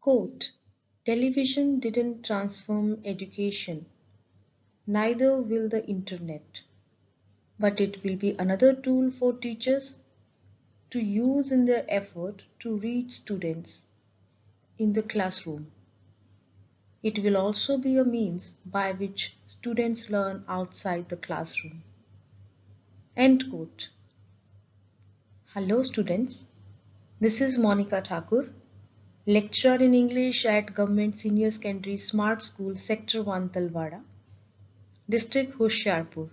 Quote, television didn't transform education, neither will the internet, but it will be another tool for teachers to use in their effort to reach students in the classroom. It will also be a means by which students learn outside the classroom. End quote. Hello students, this is Monika Thakur, lecturer in English at Government Senior Secondary Smart School Sector 1 Talwara, Distt.Hoshiarpur.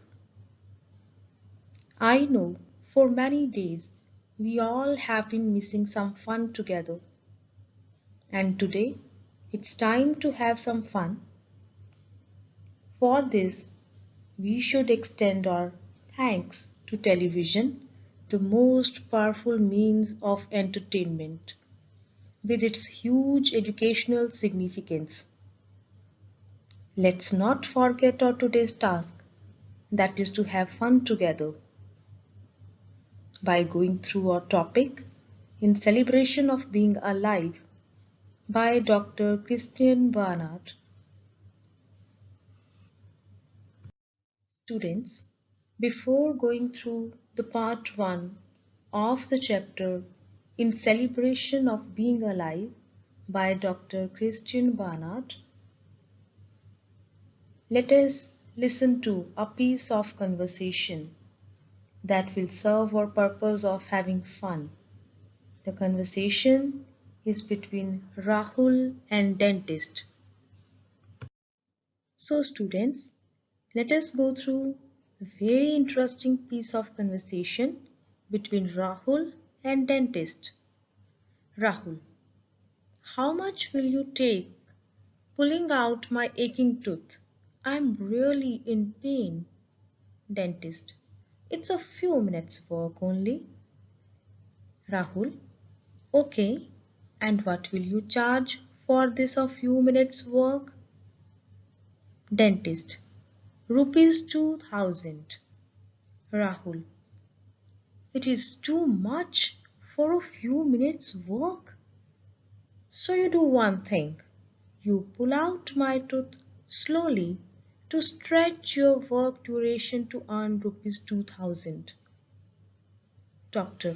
I know for many days we all have been missing some fun together. And today it's time to have some fun. For this, we should extend our thanks to television, the most powerful means of entertainment, with its huge educational significance. Let's not forget our today's task, that is to have fun together. By going through our topic, In Celebration of Being Alive, by Dr. Christian Barnard. Students, before going through the part 1 of the chapter In Celebration of Being Alive by Dr. Christian Barnard, let us listen to a piece of conversation that will serve our purpose of having fun. The conversation is between Rahul and dentist. So students, let us go through a very interesting piece of conversation between Rahul and dentist. Rahul, how much will you take pulling out my aching tooth? I'm really in pain. Dentist, it's a few minutes work only. Rahul, okay, and what will you charge for this a few minutes work? Dentist, rupees 2000. Rahul, it is too much for a few minutes work. So you do one thing. You pull out my tooth slowly to stretch your work duration to earn rupees 2000. Doctor,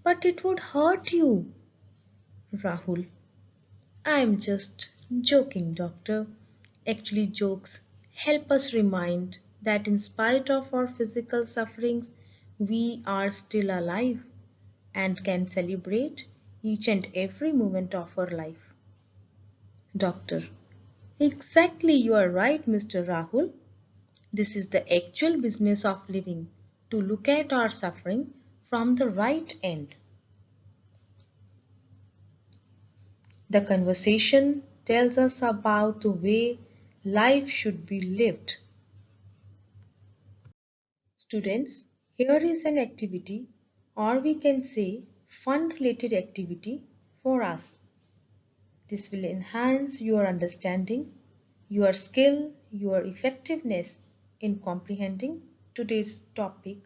but it would hurt you. Rahul, I am just joking, doctor. Actually, jokes help us remind that in spite of our physical sufferings, we are still alive and can celebrate each and every moment of our life. Doctor, exactly, you are right, Mr. Rahul. This is the actual business of living, to look at our suffering from the right end. The conversation tells us about the way life should be lived. Students, here is an activity, or we can say fun-related activity for us. This will enhance your understanding, your skill, your effectiveness in comprehending today's topic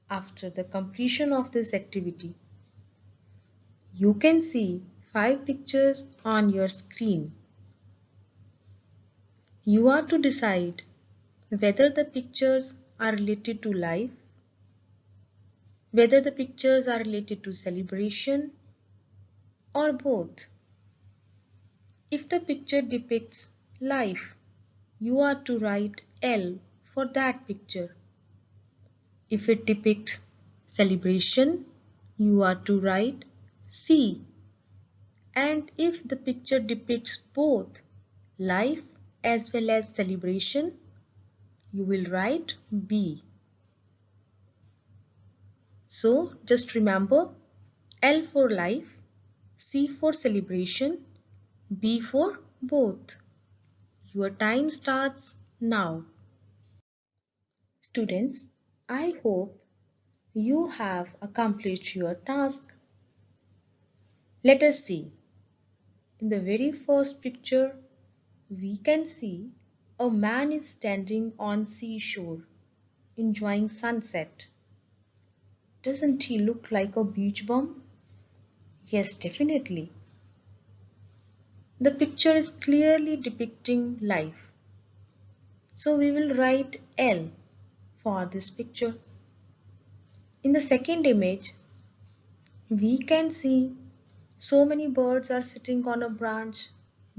after the completion of this activity. You can see 5 pictures on your screen. You are to decide whether the pictures are related to life, whether the pictures are related to celebration, or both. If the picture depicts life, you are to write L for that picture. If it depicts celebration, you are to write C. And if the picture depicts both life as well as celebration, you will write B. So just remember L for life, C for celebration, B for both. Your time starts now. Students, I hope you have accomplished your task. Let us see. In the very first picture, we can see a man is standing on seashore, enjoying sunset. Doesn't he look like a beach bum? Yes, definitely. The picture is clearly depicting life. So we will write L for this picture. In the second image, we can see so many birds are sitting on a branch.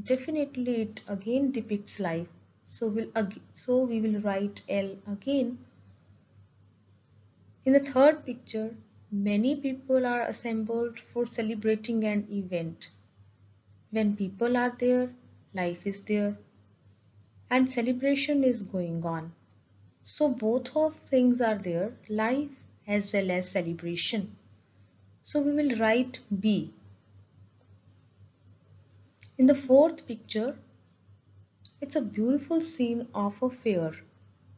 Definitely it again depicts life. So we will write L again. In the third picture, many people are assembled for celebrating an event. When people are there, life is there and celebration is going on. So both of things are there, life as well as celebration. So we will write B. In the fourth picture, it's a beautiful scene of a fair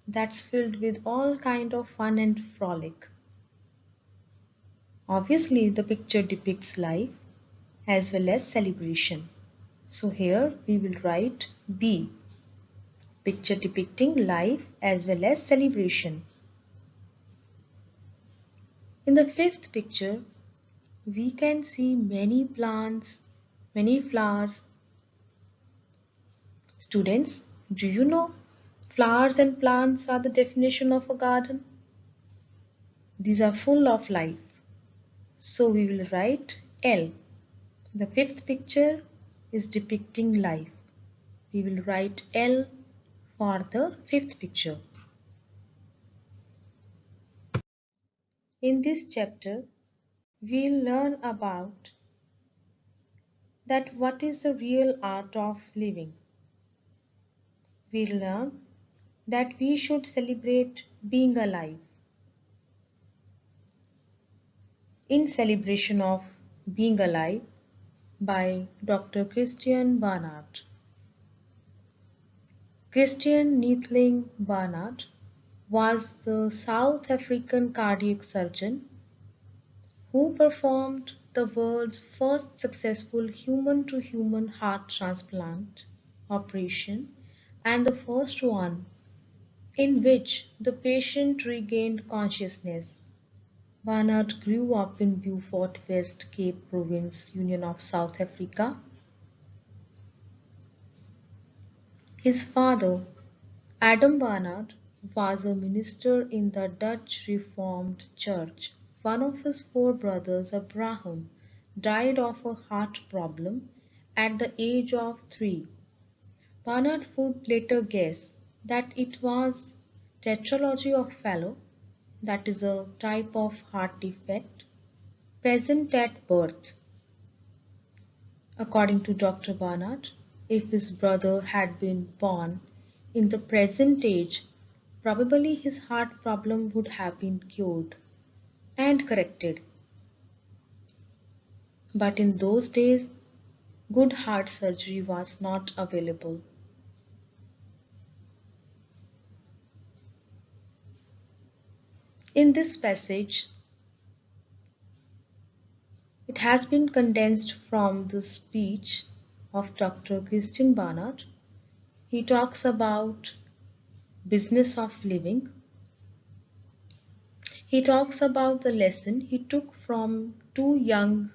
that's filled with all kind of fun and frolic. Obviously, the picture depicts life as well as celebration. So here we will write B. Picture depicting life as well as celebration. In the fifth picture, we can see many plants, many flowers. Students, do you know flowers and plants are the definition of a garden? These are full of life. So we will write L. The fifth picture is depicting life. We will write L for the fifth picture. In this chapter, we'll learn about that what is the real art of living. We'll learn that we should celebrate being alive. In celebration of being alive by Dr. Christian Barnard. Christian Barnard was the South African cardiac surgeon who performed the world's first successful human-to-human heart transplant operation and the first one in which the patient regained consciousness. Barnard grew up in Beaufort West Cape Province, Union of South Africa. His father, Adam Barnard, was a minister in the Dutch Reformed Church. One of his four brothers, Abraham, died of a heart problem at the age of 3. Barnard would later guess that it was tetralogy of Fallot, that is a type of heart defect, present at birth. According to Dr. Barnard, if his brother had been born in the present age, probably his heart problem would have been cured and corrected. But in those days, good heart surgery was not available. In this passage, it has been condensed from the speech of Dr. Christian Barnard. He talks about business of living. He talks about the lesson he took from two young,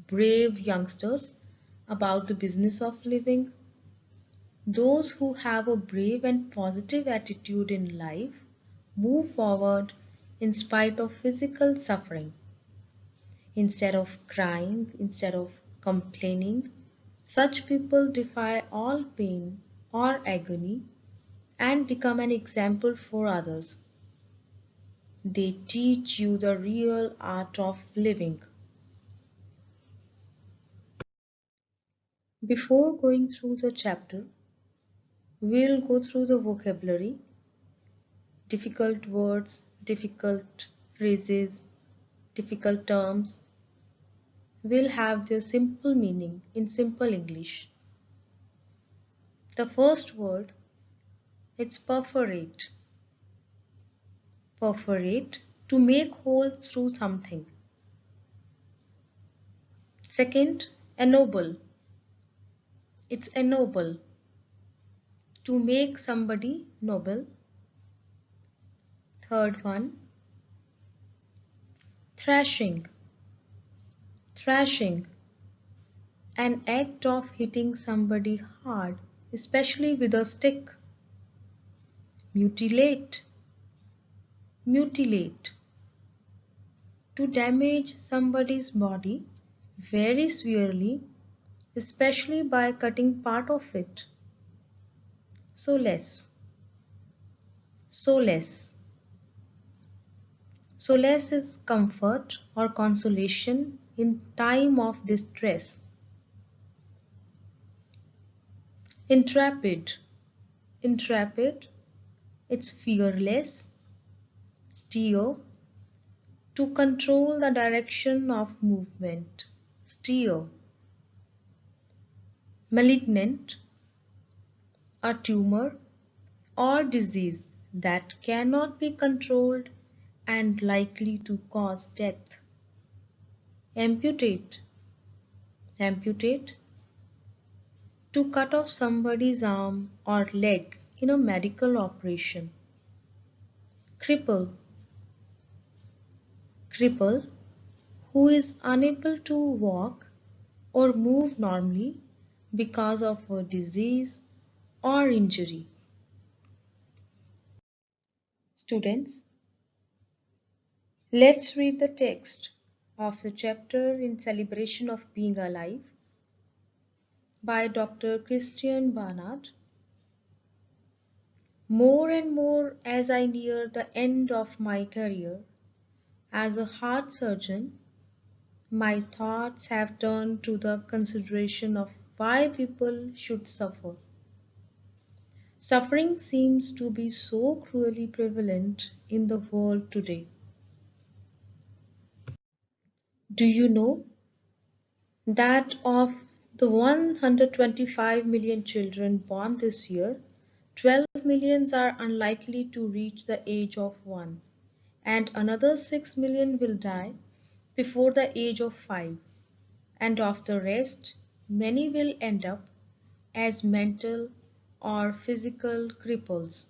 brave youngsters about the business of living. Those who have a brave and positive attitude in life move forward in spite of physical suffering. Instead of crying, instead of complaining, such people defy all pain or agony and become an example for others. They teach you the real art of living. Before going through the chapter, we'll go through the vocabulary, difficult words, difficult phrases, difficult terms. Will have their simple meaning in simple English. The first word, it's perforate. Perforate, to make holes through something. Second, ennoble. It's ennoble, to make somebody noble. Third one, thrashing. Thrashing, an act of hitting somebody hard, especially with a stick. Mutilate, mutilate, to damage somebody's body very severely, especially by cutting part of it. Solace, solace. Solace is comfort or consolation in time of distress. Intrepid, intrepid, it's fearless. Steer, to control the direction of movement. Steer. Malignant, a tumor or disease that cannot be controlled and likely to cause death. Amputate, amputate, to cut off somebody's arm or leg in a medical operation. Cripple, cripple, who is unable to walk or move normally because of a disease or injury. Students, let's read the text of the chapter in Celebration of Being Alive by Dr. Christian Barnard. More and more as I near the end of my career as a heart surgeon, my thoughts have turned to the consideration of why people should suffer. Suffering seems to be so cruelly prevalent in the world today. Do you know that of the 125 million children born this year, 12 millions are unlikely to reach the age of 1, and another 6 million will die before the age of 5, and of the rest, many will end up as mental or physical cripples.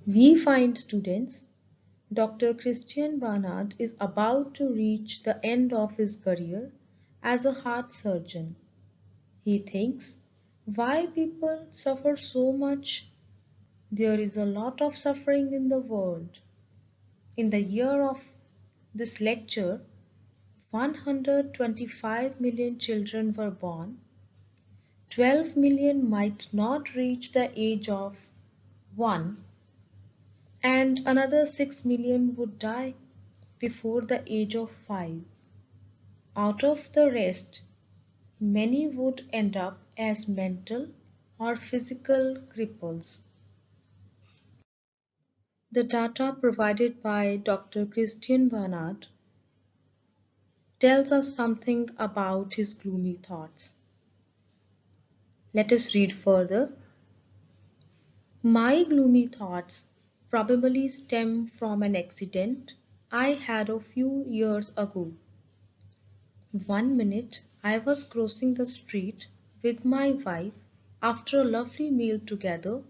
We find students Dr. Christian Barnard is about to reach the end of his career as a heart surgeon. He thinks, why people suffer so much? There is a lot of suffering in the world. In the year of this lecture, 125 million children were born. 12 million might not reach the age of 1, and another 6 million would die before the age of 5. Out of the rest, many would end up as mental or physical cripples. The data provided by Dr. Christian Barnard tells us something about his gloomy thoughts. Let us read further. My gloomy thoughts probably stem from an accident I had a few years ago. One minute I was crossing the street with my wife after a lovely meal together,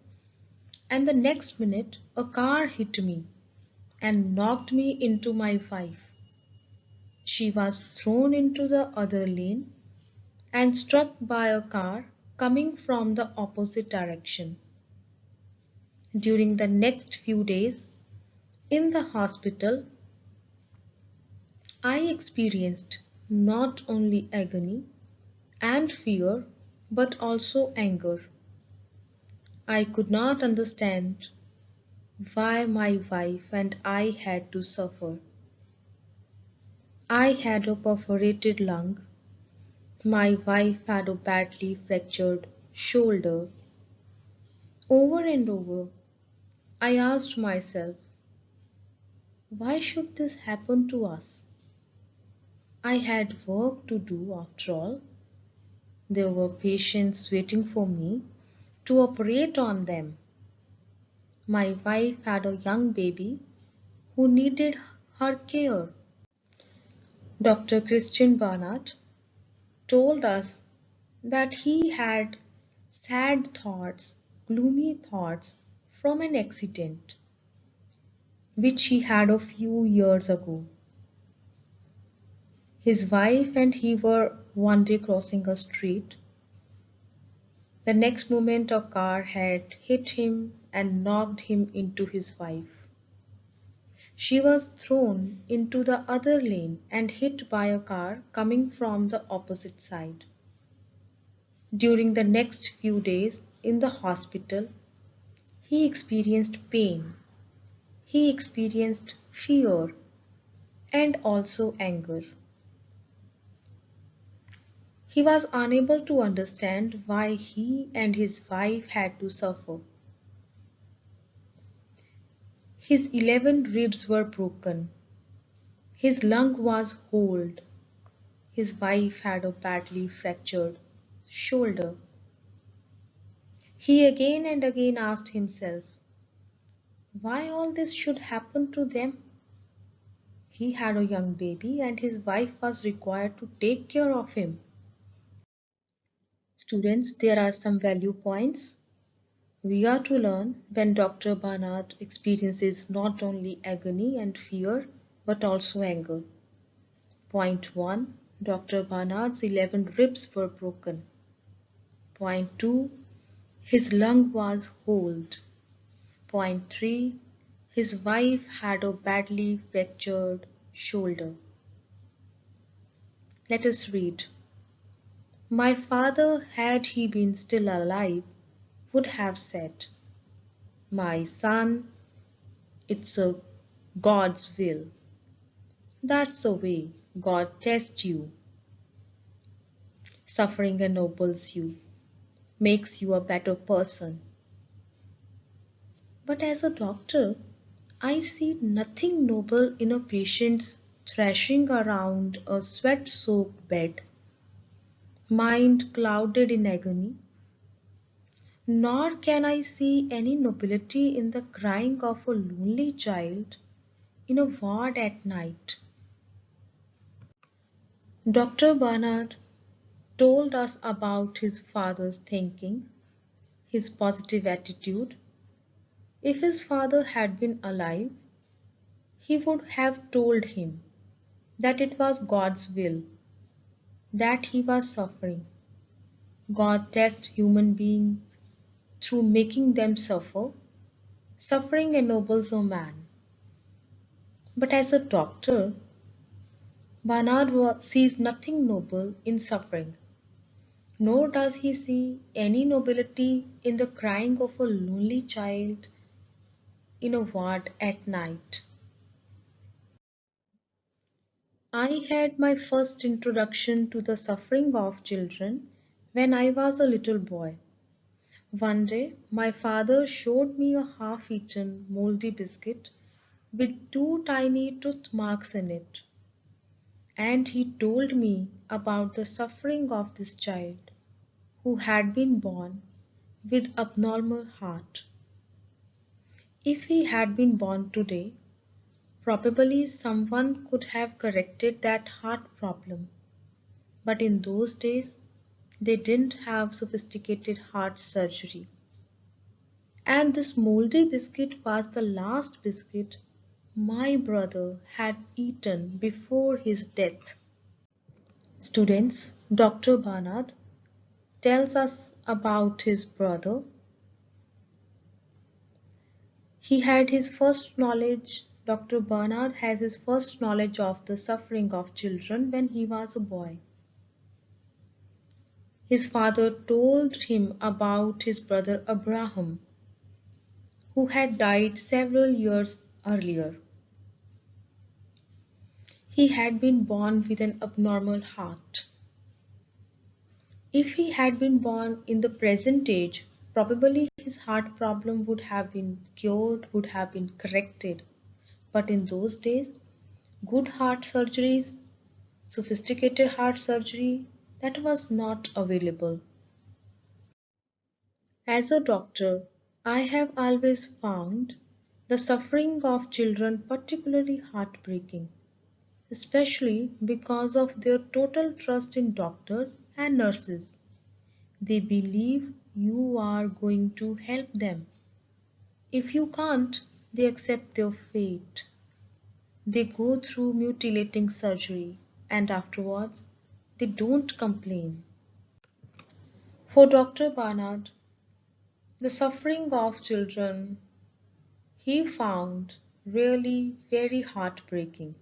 and the next minute a car hit me and knocked me into my wife. She was thrown into the other lane and struck by a car coming from the opposite direction. During the next few days in the hospital, I experienced not only agony and fear but also anger. I could not understand why my wife and I had to suffer. I had a perforated lung. My wife had a badly fractured shoulder. Over and over, I asked myself, why should this happen to us? I had work to do after all. There were patients waiting for me to operate on them. My wife had a young baby who needed her care. Dr. Christian Barnard told us that he had sad thoughts, gloomy thoughts from an accident which he had a few years ago. His wife and he were one day crossing a street. The next moment a car had hit him and knocked him into his wife. She was thrown into the other lane and hit by a car coming from the opposite side. During the next few days in the hospital, he experienced pain, he experienced fear, and also anger. He was unable to understand why he and his wife had to suffer. His 11 ribs were broken, his lung was holed, his wife had a badly fractured shoulder. He again and again asked himself why all this should happen to them. He had a young baby and his wife was required to take care of him. Students, there are some value points. We are to learn when Dr. Barnard experiences not only agony and fear but also anger. Point 1. Dr. Barnard's 11 ribs were broken. Point 2. His lung was holed. Point 3. His wife had a badly fractured shoulder. Let us read. My father, had he been still alive, would have said, "My son, it's a God's will. That's the way God tests you. Suffering ennobles you, makes you a better person." But as a doctor, I see nothing noble in a patient's thrashing around a sweat-soaked bed, mind clouded in agony, nor can I see any nobility in the crying of a lonely child in a ward at night. Dr. Barnard told us about his father's thinking, his positive attitude. If his father had been alive, he would have told him that it was God's will, that he was suffering. God tests human beings through making them suffer. Suffering ennobles a man. But as a doctor, Barnard sees nothing noble in suffering, nor does he see any nobility in the crying of a lonely child in a ward at night. I had my first introduction to the suffering of children when I was a little boy. One day, my father showed me a half-eaten moldy biscuit with two tiny tooth marks in it, and he told me about the suffering of this child who had been born with abnormal heart. If he had been born today, probably someone could have corrected that heart problem. But in those days, they didn't have sophisticated heart surgery. And this moldy biscuit was the last biscuit my brother had eaten before his death. Students, Dr. Barnard tells us about his brother. He had his first knowledge, Dr. Barnard has his first knowledge of the suffering of children when he was a boy. His father told him about his brother Abraham, who had died several years earlier. He had been born with an abnormal heart. If he had been born in the present age, probably his heart problem would have been cured, would have been corrected. But in those days, good heart surgeries, sophisticated heart surgery, that was not available. As a doctor, I have always found the suffering of children particularly heartbreaking, especially because of their total trust in doctors and nurses. They believe you are going to help them. If you can't, they accept their fate. They go through mutilating surgery. and afterwards they don't complain. For Dr. Barnard, the suffering of children he found really very heartbreaking.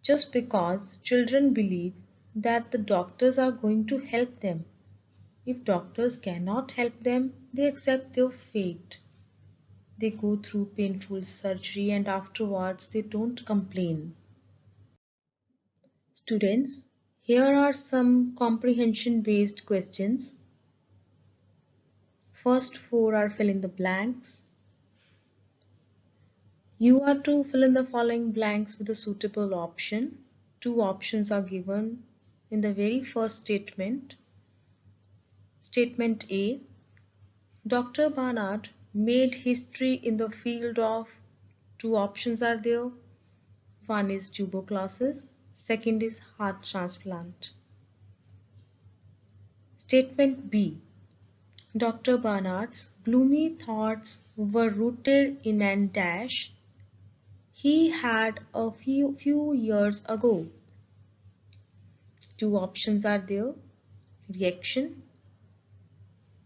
Just because children believe that the doctors are going to help them. If doctors cannot help them, they accept their fate. They go through painful surgery and afterwards they don't complain. Students, here are some comprehension based questions. First four are fill in the blanks. You are to fill in the following blanks with a suitable option. Two options are given in the very first statement. Statement A. Dr. Barnard made history in the field of, two options are there. One is tuberculosis, second is heart transplant. Statement B. Dr. Barnard's gloomy thoughts were rooted in an dash he had a few years ago. Two options are there, reaction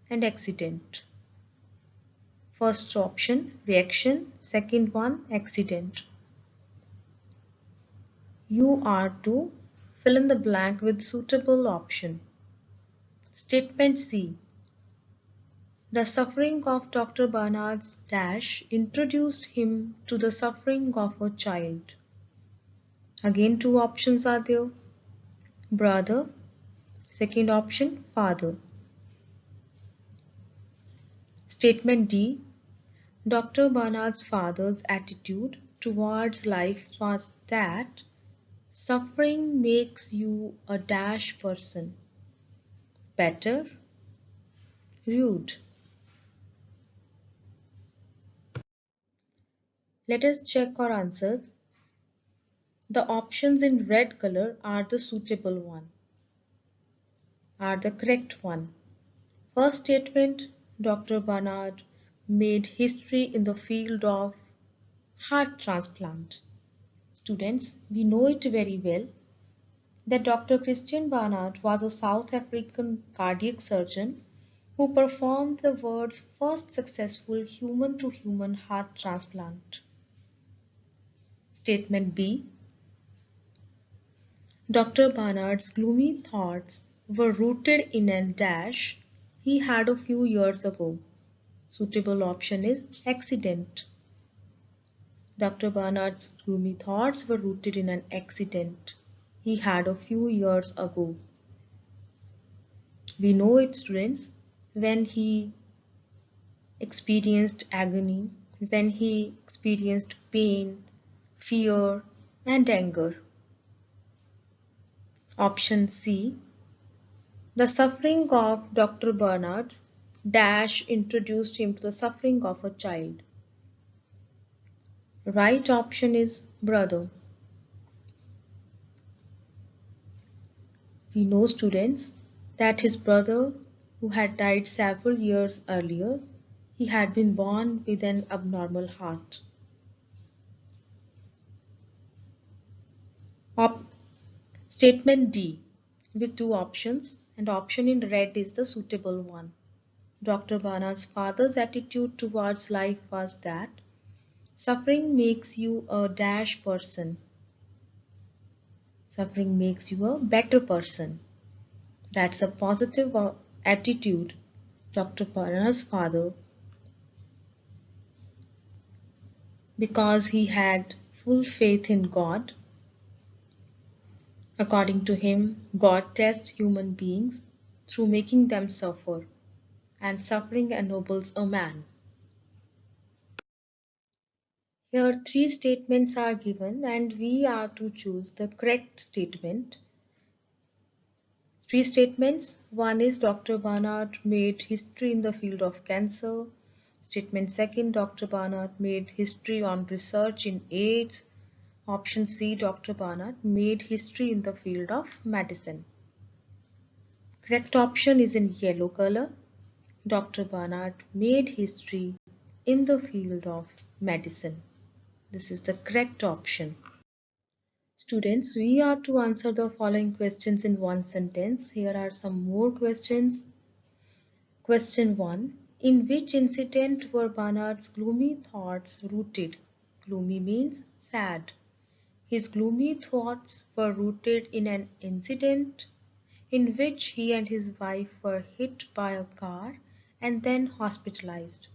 and accident. First option, reaction, second one, accident. You are to fill in the blank with suitable option. Statement C. The suffering of Dr. Barnard's dash introduced him to the suffering of a child. Again, two options are there. Brother. Second option, father. Statement D. Dr. Barnard's father's attitude towards life was that suffering makes you a dash person. Better, rude. Let us check our answers. The options in red color are the suitable one, are the correct one. First statement, Dr. Barnard made history in the field of heart transplant. Students, we know it very well that Dr. Christian Barnard was a South African cardiac surgeon who performed the world's first successful human-to-human heart transplant. Statement B. Dr. Barnard's gloomy thoughts were rooted in a dash he had a few years ago. Suitable option is accident. Dr. Barnard's gloomy thoughts were rooted in an accident he had a few years ago. We know it, students, when he experienced agony, when he experienced pain, fear, and anger. Option C. The suffering of Dr. Barnard dash introduced him to the suffering of a child. Right option is brother. We know, students, that his brother, who had died several years earlier, he had been born with an abnormal heart. Statement D with two options, and option in red is the suitable one. Dr. Bana's father's attitude towards life was that suffering makes you a dash person. Suffering makes you a better person. That's a positive attitude. Dr. Bana's father, because he had full faith in God. According to him, God tests human beings through making them suffer, and suffering ennobles a man. Here, three statements are given, and we are to choose the correct statement. Three statements. One is Dr. Barnard made history in the field of cancer. Statement second, Dr. Barnard made history on research in AIDS. Option C, Dr. Barnard made history in the field of medicine. Correct option is in yellow color. Dr. Barnard made history in the field of medicine. This is the correct option. Students, we are to answer the following questions in one sentence. Here are some more questions. Question 1. In which incident were Barnard's gloomy thoughts rooted? Gloomy means sad. His gloomy thoughts were rooted in an incident in which he and his wife were hit by a car and then hospitalized.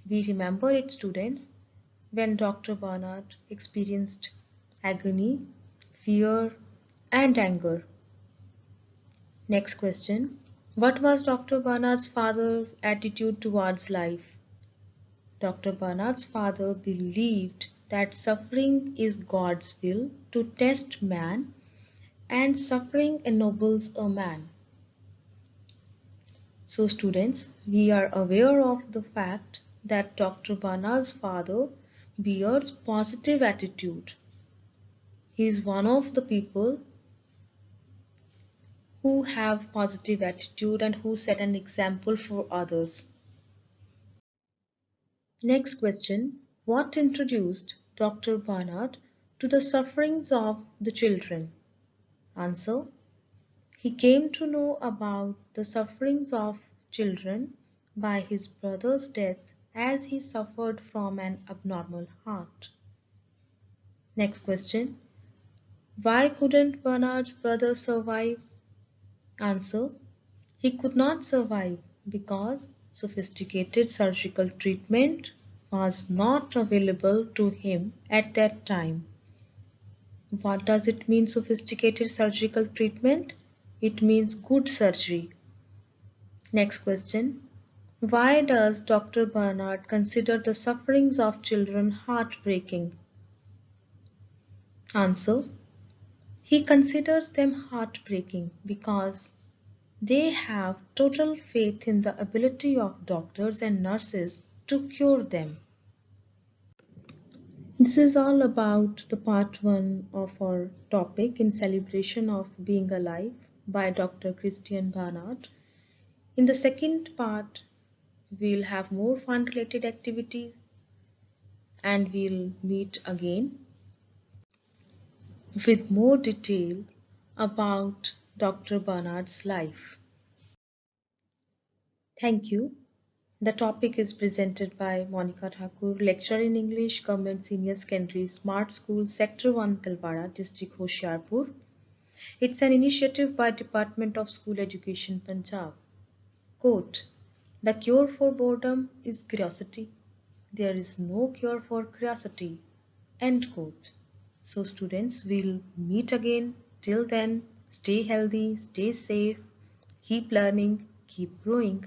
We remember it, students, when Dr. Barnard experienced agony, fear, and anger. Next question. What was Dr. Barnard's father's attitude towards life? Dr. Barnard's father believed that suffering is God's will to test man and suffering ennobles a man. So students, we are aware of the fact that Dr. Barnard's father bears positive attitude. He is one of the people who have positive attitude and who set an example for others. Next question. What introduced Dr. Barnard to the sufferings of the children? Answer. He came to know about the sufferings of children by his brother's death as he suffered from an abnormal heart. Next question. Why couldn't Barnard's brother survive? Answer. He could not survive because sophisticated surgical treatment was not available to him at that time. What does it mean, sophisticated surgical treatment? It means good surgery. Next question. Why does Dr. Barnard consider the sufferings of children heartbreaking? Answer. He considers them heartbreaking because they have total faith in the ability of doctors and nurses to cure them. This is all about the part 1 of our topic in celebration of being alive by Dr. Christian Barnard. In the second part, we'll have more fun related activities and we'll meet again with more detail about Dr. Barnard's life. Thank you. The topic is presented by Monika Thakur, lecturer in English, Government Senior Secondary Smart School, Sector 1, Talwara, Distt.Hoshiarpur. It's an initiative by Department of School Education, Punjab. Quote, the cure for boredom is curiosity. There is no cure for curiosity. End quote. So students, we'll meet again. Till then, stay healthy, stay safe, keep learning, keep growing.